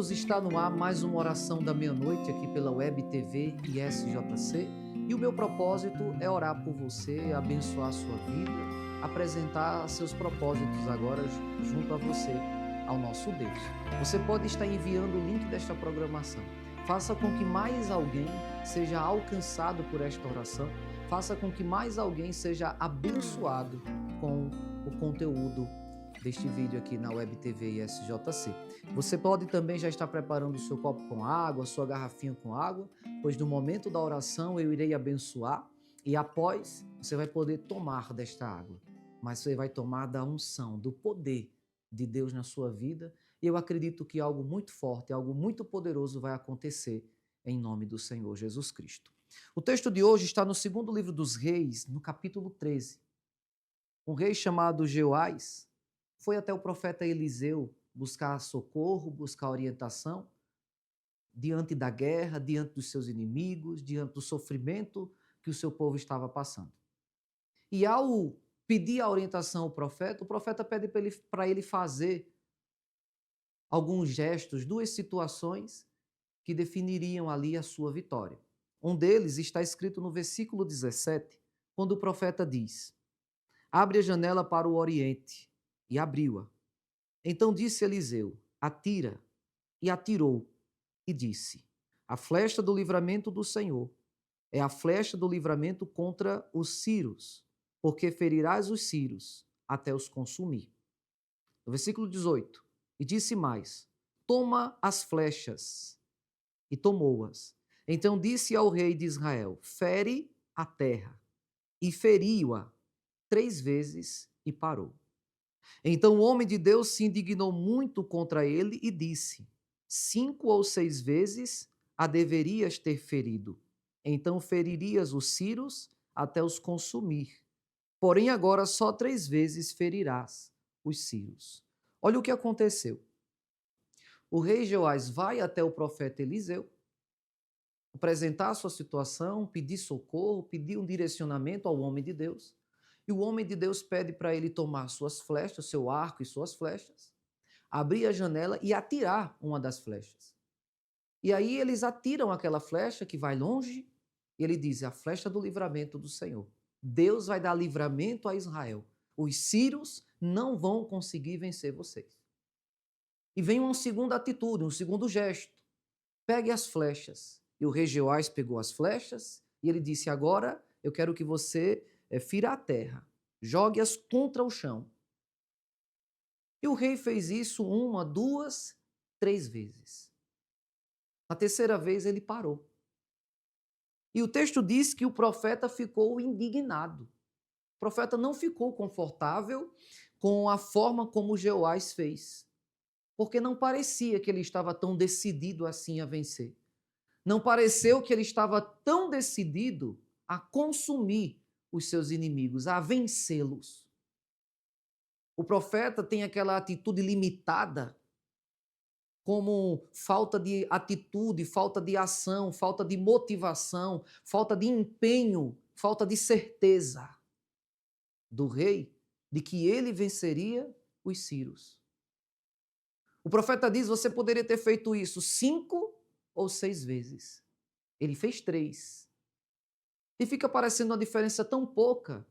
Amigos, está no ar mais uma oração da meia-noite aqui pela Web TV e SJC. E o meu propósito é orar por você, abençoar a sua vida, apresentar seus propósitos agora junto a você, ao nosso Deus. Você pode estar enviando o link desta programação. Faça com que mais alguém seja alcançado por esta oração. Faça com que mais alguém seja abençoado com o conteúdo deste vídeo aqui na Web TV e SJC. Você pode também já estar preparando o seu copo com água, sua garrafinha com água, pois no momento da oração eu irei abençoar e após você vai poder tomar desta água. Mas você vai tomar da unção, do poder de Deus na sua vida, e eu acredito que algo muito forte, algo muito poderoso vai acontecer em nome do Senhor Jesus Cristo. O texto de hoje está no segundo livro dos Reis, no capítulo 13. Um rei chamado Jeoás foi até o profeta Eliseu buscar socorro, buscar orientação diante da guerra, diante dos seus inimigos, diante do sofrimento que o seu povo estava passando. E ao pedir a orientação ao profeta, o profeta pede para ele fazer alguns gestos, duas situações que definiriam ali a sua vitória. Um deles está escrito no versículo 17, quando o profeta diz: abre a janela para o oriente, e abriu-a. Então disse Eliseu: atira, e atirou, e disse: a flecha do livramento do Senhor é a flecha do livramento contra os sírios, porque ferirás os sírios até os consumir. No versículo 18, e disse mais: toma as flechas, e tomou-as. Então disse ao rei de Israel: fere a terra, e feriu-a 3 vezes, e parou. Então o homem de Deus se indignou muito contra ele e disse: 5 ou 6 vezes a deverias ter ferido. Então feririas os sírios até os consumir. Porém agora só 3 vezes ferirás os sírios. Olha o que aconteceu. O rei Jeoás vai até o profeta Eliseu, apresentar a sua situação, pedir socorro, pedir um direcionamento ao homem de Deus. E o homem de Deus pede para ele tomar suas flechas, seu arco e suas flechas, abrir a janela e atirar uma das flechas. E aí eles atiram aquela flecha que vai longe, e ele diz: a flecha do livramento do Senhor. Deus vai dar livramento a Israel. Os sírios não vão conseguir vencer vocês. E vem uma segunda atitude, um segundo gesto. Pegue as flechas. E o rei Jeoás pegou as flechas, e ele disse: agora eu quero que você fira a terra, jogue-as contra o chão. E o rei fez isso 1, 2, 3 vezes. Na terceira vez ele parou. E o texto diz que o profeta ficou indignado. O profeta não ficou confortável com a forma como Jeoás fez, porque não parecia que ele estava tão decidido assim a vencer. Não pareceu que ele estava tão decidido a consumir os seus inimigos, a vencê-los. O profeta tem aquela atitude limitada, como falta de atitude, falta de ação, falta de motivação, falta de empenho, falta de certeza do rei de que ele venceria os sírios. O profeta diz: você poderia ter feito isso 5 ou 6 vezes. Ele fez 3. E fica parecendo uma diferença tão pouca.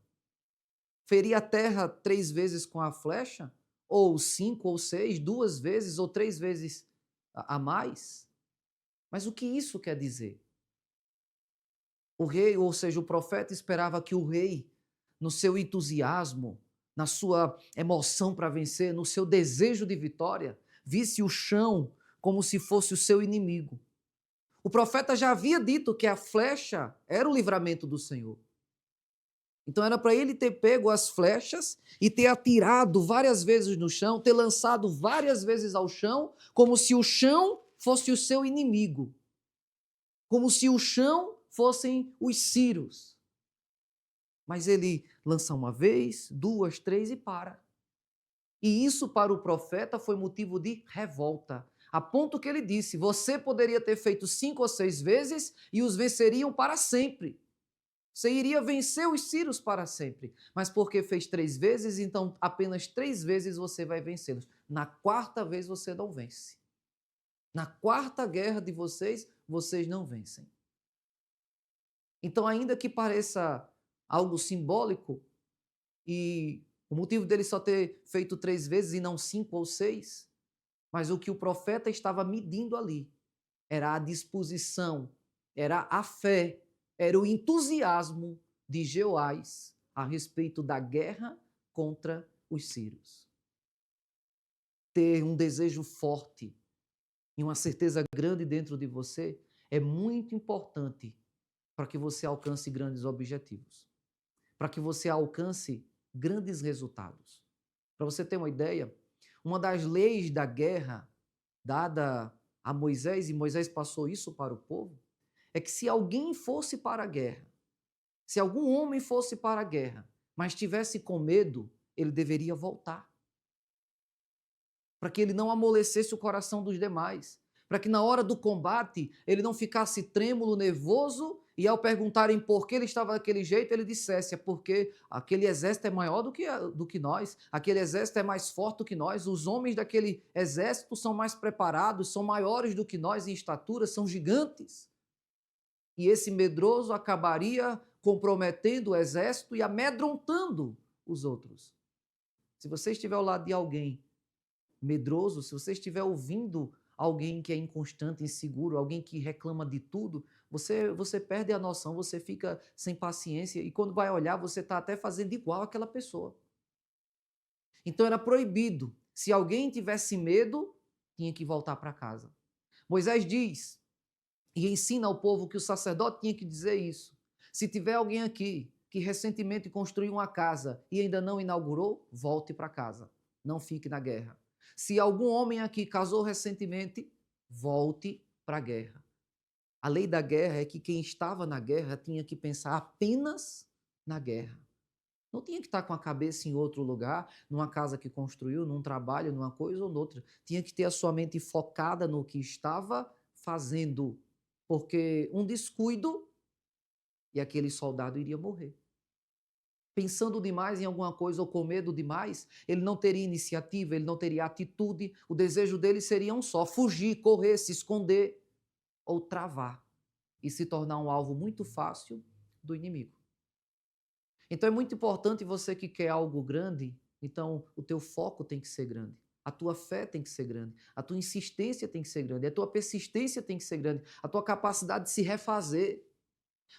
Ferir a terra 3 vezes com a flecha? Ou 5 ou 6, 2 vezes ou 3 vezes a mais? Mas o que isso quer dizer? O rei, ou seja, o profeta esperava que o rei, no seu entusiasmo, na sua emoção para vencer, no seu desejo de vitória, visse o chão como se fosse o seu inimigo. O profeta já havia dito que a flecha era o livramento do Senhor. Então era para ele ter pego as flechas e ter atirado várias vezes no chão, ter lançado várias vezes ao chão, como se o chão fosse o seu inimigo. Como se o chão fossem os sírios. Mas ele lança uma vez, 2, 3 e para. E isso para o profeta foi motivo de revolta. A ponto que ele disse: você poderia ter feito 5 ou 6 vezes e os venceriam para sempre. Você iria vencer os sírios para sempre. Mas porque fez 3 vezes, então apenas 3 vezes você vai vencê-los. Na 4ª vez você não vence. Na quarta guerra de vocês, vocês não vencem. Então, ainda que pareça algo simbólico, e o motivo dele só ter feito 3 vezes e não 5 ou 6, mas o que o profeta estava medindo ali era a disposição, era a fé, era o entusiasmo de Jeoás a respeito da guerra contra os sírios. Ter um desejo forte e uma certeza grande dentro de você é muito importante para que você alcance grandes objetivos, para que você alcance grandes resultados. Para você ter uma ideia, uma das leis da guerra dada a Moisés, e Moisés passou isso para o povo, é que se alguém fosse para a guerra, se algum homem fosse para a guerra, mas tivesse com medo, ele deveria voltar. Para que ele não amolecesse o coração dos demais, para que na hora do combate ele não ficasse trêmulo, nervoso, e ao perguntarem por que ele estava daquele jeito, ele dissesse: é porque aquele exército é maior do que nós, aquele exército é mais forte do que nós, os homens daquele exército são mais preparados, são maiores do que nós em estatura, são gigantes. E esse medroso acabaria comprometendo o exército e amedrontando os outros. Se você estiver ao lado de alguém medroso, se você estiver ouvindo alguém que é inconstante, inseguro, alguém que reclama de tudo, você perde a noção, você fica sem paciência e quando vai olhar, você está até fazendo igual àquela pessoa. Então era proibido. Se alguém tivesse medo, tinha que voltar para casa. Moisés diz e ensina ao povo que o sacerdote tinha que dizer isso. Se tiver alguém aqui que recentemente construiu uma casa e ainda não inaugurou, volte para casa. Não fique na guerra. Se algum homem aqui casou recentemente, volte para a guerra. A lei da guerra é que quem estava na guerra tinha que pensar apenas na guerra. Não tinha que estar com a cabeça em outro lugar, numa casa que construiu, num trabalho, numa coisa ou noutra. Tinha que ter a sua mente focada no que estava fazendo, porque um descuido e aquele soldado iria morrer. Pensando demais em alguma coisa ou com medo demais, ele não teria iniciativa, ele não teria atitude, o desejo dele seria um só: fugir, correr, se esconder ou travar e se tornar um alvo muito fácil do inimigo. Então é muito importante você que quer algo grande, então o teu foco tem que ser grande. A tua fé tem que ser grande, a tua insistência tem que ser grande, a tua persistência tem que ser grande, a tua capacidade de se refazer,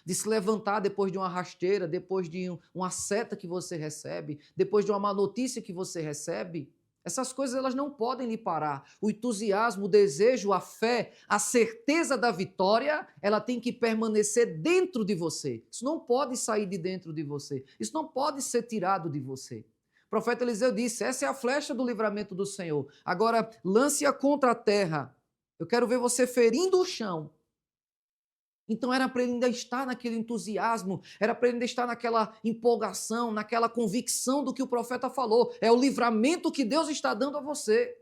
de se levantar depois de uma rasteira, depois de uma seta que você recebe, depois de uma má notícia que você recebe. Essas coisas elas não podem lhe parar. O entusiasmo, o desejo, a fé, a certeza da vitória, ela tem que permanecer dentro de você. Isso não pode sair de dentro de você. Isso não pode ser tirado de você. O profeta Eliseu disse: essa é a flecha do livramento do Senhor. Agora, lance-a contra a terra. Eu quero ver você ferindo o chão. Então era para ele ainda estar naquele entusiasmo, era para ele ainda estar naquela empolgação, naquela convicção do que o profeta falou. É o livramento que Deus está dando a você.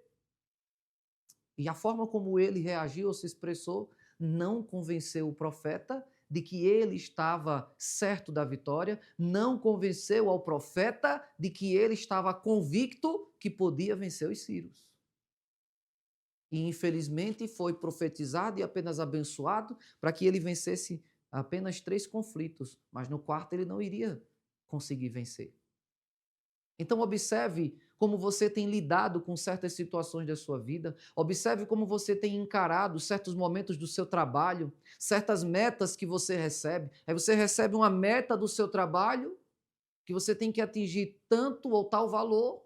E a forma como ele reagiu ou se expressou não convenceu o profeta de que ele estava certo da vitória, não convenceu ao profeta de que ele estava convicto que podia vencer os sírios. E infelizmente foi profetizado e apenas abençoado para que ele vencesse apenas 3 conflitos, mas no quarto ele não iria conseguir vencer. Então observe como você tem lidado com certas situações da sua vida, observe como você tem encarado certos momentos do seu trabalho, certas metas que você recebe. Aí você recebe uma meta do seu trabalho que você tem que atingir tanto ou tal valor,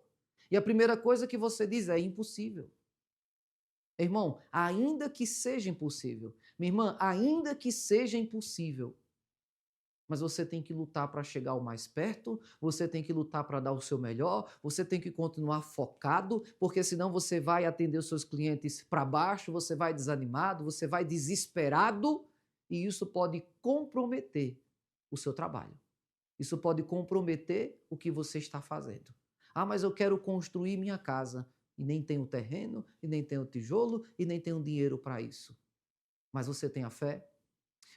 e a primeira coisa que você diz é impossível. Irmão, ainda que seja impossível, minha irmã, ainda que seja impossível, mas você tem que lutar para chegar o mais perto, você tem que lutar para dar o seu melhor, você tem que continuar focado, porque senão você vai atender os seus clientes para baixo, você vai desanimado, você vai desesperado, e isso pode comprometer o seu trabalho. Isso pode comprometer o que você está fazendo. Ah, mas eu quero construir minha casa. E nem tem o terreno, e nem tem o tijolo, e nem tem o dinheiro para isso. Mas você tem a fé?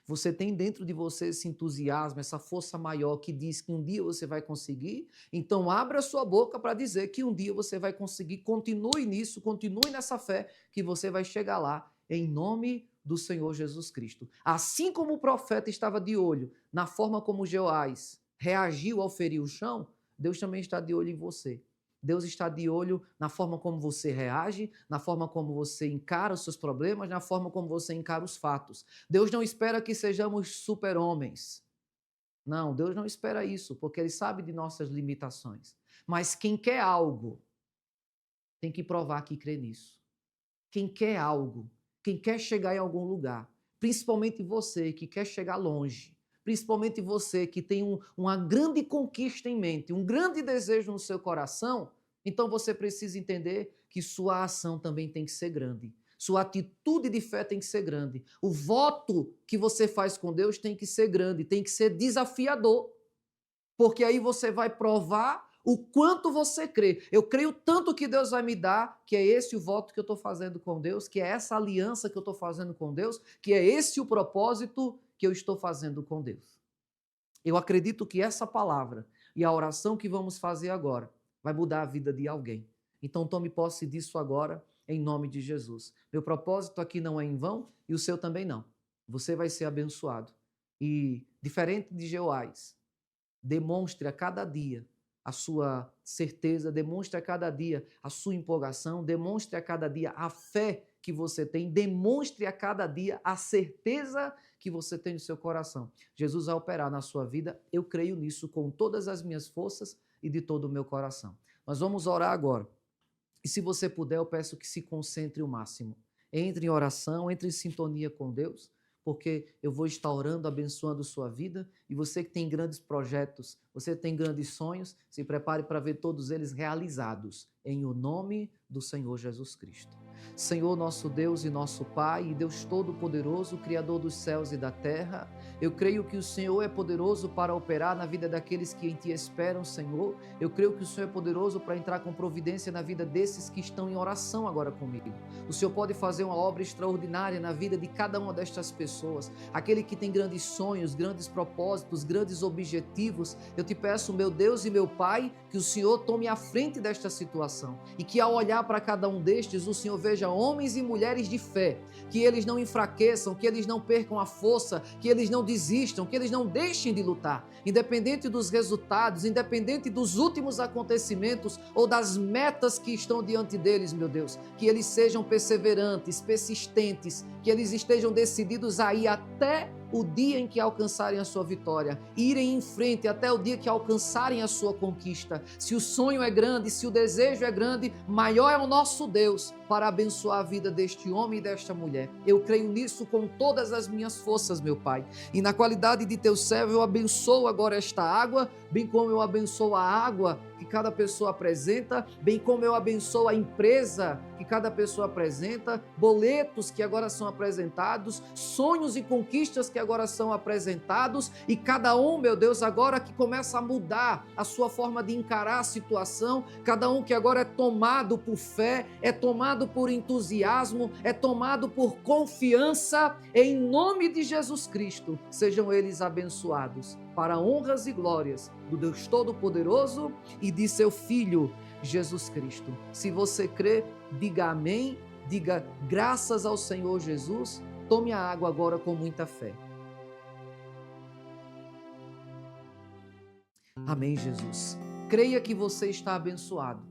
Você tem dentro de você esse entusiasmo, essa força maior que diz que um dia você vai conseguir? Então abra a sua boca para dizer que um dia você vai conseguir. Continue nisso, continue nessa fé, que você vai chegar lá. em nome do Senhor Jesus Cristo. Assim como o profeta estava de olho na forma como Jeoás reagiu ao ferir o chão, Deus também está de olho em você. Deus está de olho na forma como você reage, na forma como você encara os seus problemas, na forma como você encara os fatos. Deus não espera que sejamos super-homens. Não, Deus não espera isso, porque Ele sabe de nossas limitações. Mas quem quer algo, tem que provar que crê nisso. Quem quer algo, quem quer chegar em algum lugar, principalmente você que quer chegar longe, principalmente você que tem uma grande conquista em mente, um grande desejo no seu coração, então você precisa entender que sua ação também tem que ser grande. Sua atitude de fé tem que ser grande. O voto que você faz com Deus tem que ser grande, tem que ser desafiador. Porque aí você vai provar o quanto você crê. Eu creio tanto que Deus vai me dar, que é esse o voto que eu estou fazendo com Deus, que é essa aliança que eu estou fazendo com Deus, que é esse o propósito que eu estou fazendo com Deus. Eu acredito que essa palavra e a oração que vamos fazer agora vai mudar a vida de alguém. Então tome posse disso agora, em nome de Jesus. Meu propósito aqui não é em vão e o seu também não. Você vai ser abençoado. E, diferente de Jeoás, demonstre a cada dia a sua certeza, demonstre a cada dia a sua empolgação, demonstre a cada dia a fé que você tem, demonstre a cada dia a certeza que você tem no seu coração. Jesus vai operar na sua vida, eu creio nisso com todas as minhas forças e de todo o meu coração. Nós vamos orar agora. E se você puder, eu peço que se concentre o máximo. Entre em oração, entre em sintonia com Deus, porque eu vou estar orando, abençoando sua vida, e você que tem grandes projetos, você tem grandes sonhos, se prepare para ver todos eles realizados, em o nome do Senhor Jesus Cristo. Senhor, nosso Deus e nosso Pai, e Deus Todo-Poderoso, Criador dos céus e da terra, eu creio que o Senhor é poderoso para operar na vida daqueles que em Ti esperam, Senhor. Eu creio que o Senhor é poderoso para entrar com providência na vida desses que estão em oração agora comigo. O Senhor pode fazer uma obra extraordinária na vida de cada uma destas pessoas. Aquele que tem grandes sonhos, grandes propósitos, grandes objetivos, eu te peço, meu Deus e meu Pai, que o Senhor tome a frente desta situação e que ao olhar para cada um destes, o Senhor veja homens e mulheres de fé, que eles não enfraqueçam, que eles não percam a força, que eles não desistam, que eles não deixem de lutar, independente dos resultados, independente dos últimos acontecimentos ou das metas que estão diante deles, meu Deus, que eles sejam perseverantes, persistentes, que eles estejam decididos a ir até o dia em que alcançarem a sua vitória, irem em frente até o dia que alcançarem a sua conquista. Se o sonho é grande, se o desejo é grande, maior é o nosso Deus para abençoar a vida deste homem e desta mulher. Eu creio nisso com todas as minhas forças, meu Pai. E na qualidade de teu servo, eu abençoo agora esta água, bem como eu abençoo a água que cada pessoa apresenta, bem como eu abençoo a empresa que cada pessoa apresenta, boletos que agora são apresentados, sonhos e conquistas que agora são apresentados, e cada um, meu Deus, agora que começa a mudar a sua forma de encarar a situação, cada um que agora é tomado por fé, é tomado por entusiasmo, é tomado por confiança, em nome de Jesus Cristo, sejam eles abençoados, para honras e glórias do Deus Todo-Poderoso e de seu Filho, Jesus Cristo. Se você crê, diga amém, diga graças ao Senhor Jesus. Tome a água agora com muita fé. Amém, Jesus. Creia que você está abençoado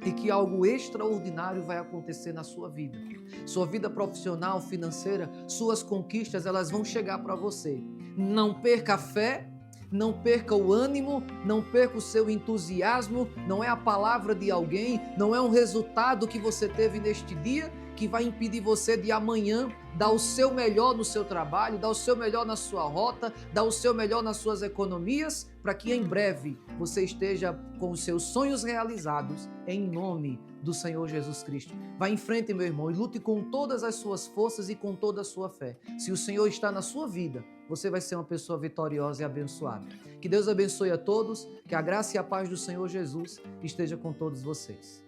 e que algo extraordinário vai acontecer na sua vida. Sua vida profissional, financeira, suas conquistas, elas vão chegar para você. Não perca a fé, não perca o ânimo, não perca o seu entusiasmo. Não é a palavra de alguém, não é um resultado que você teve neste dia que vai impedir você de amanhã dar o seu melhor no seu trabalho, dar o seu melhor na sua rota, dar o seu melhor nas suas economias, para que em breve você esteja com os seus sonhos realizados, em nome do Senhor Jesus Cristo. Vá em frente, meu irmão, e lute com todas as suas forças e com toda a sua fé. Se o Senhor está na sua vida, você vai ser uma pessoa vitoriosa e abençoada. Que Deus abençoe a todos, que a graça e a paz do Senhor Jesus esteja com todos vocês.